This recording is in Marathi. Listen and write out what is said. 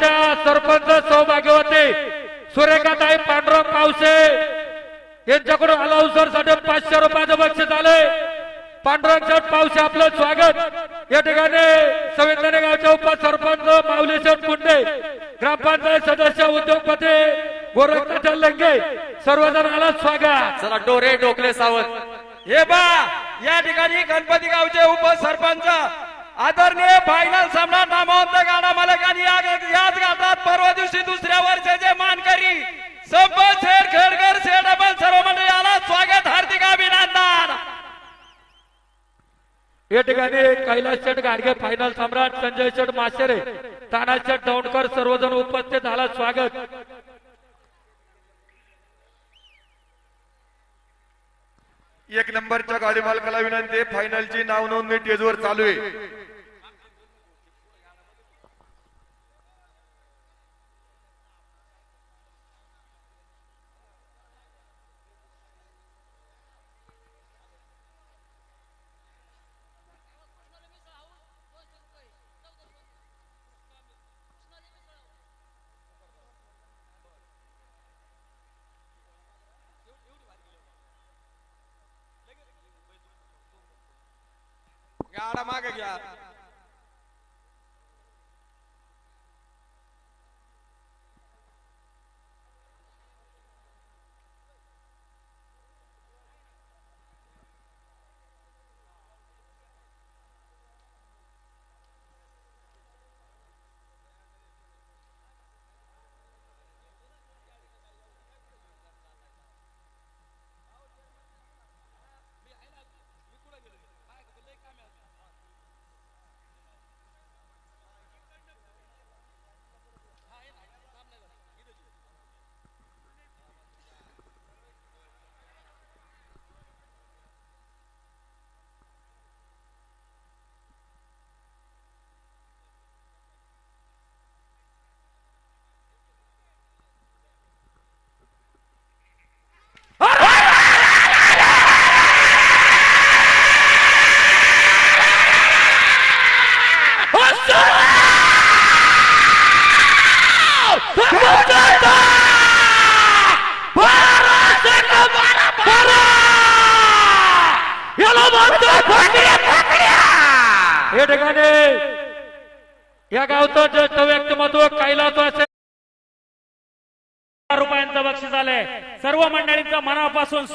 गावच्या सरपंच सौभाग्यवती सुरेखाताई पांडुरंग पावसे यांच्याकडून अलाउन्सर साठी 500 रुपयाचं बक्षीस आले। पांडुरंग शेठ पावसे आपलं स्वागत। या ठिकाणी संविधान गावच्या उपसरपंच माऊली शेठ कुंडे, ग्रामपंचायत सदस्य उद्योगपती गोरखनाथ लंगे सर्वजण आला स्वागत। चला डोरे डोकले सावंत हे बा या ठिकाणी गणपती गावचे उपसरपंच आदरणीय फायनल सामना नामवंत गाडा मालकांनी याच घाटात परवा दिवशी दुसऱ्या वर्षाचे मानकरी संपत शेठ खेडकर शेठ आपण सर्व मंडळाला स्वागत, हार्दिक अभिनंदन। या ठिकाणी कैलास शेठ गाडगे फायनल सम्राट संजय शेठ माशेरे ताना शेठ दौंडकर सर्वजण उपस्थित झाला स्वागत। एक नंबरच्या गाडी मालकाला विनंती, फायनलची नाव नोंदणी स्टेजवर चालू आहे। गाडा मागे घ्या। या ठिकाणी या गावचं ज्येष्ठ व्यक्तिमत्व कैलास रुपयांचं बक्षीस आलंय। सर्व मंडळींचं मनापासून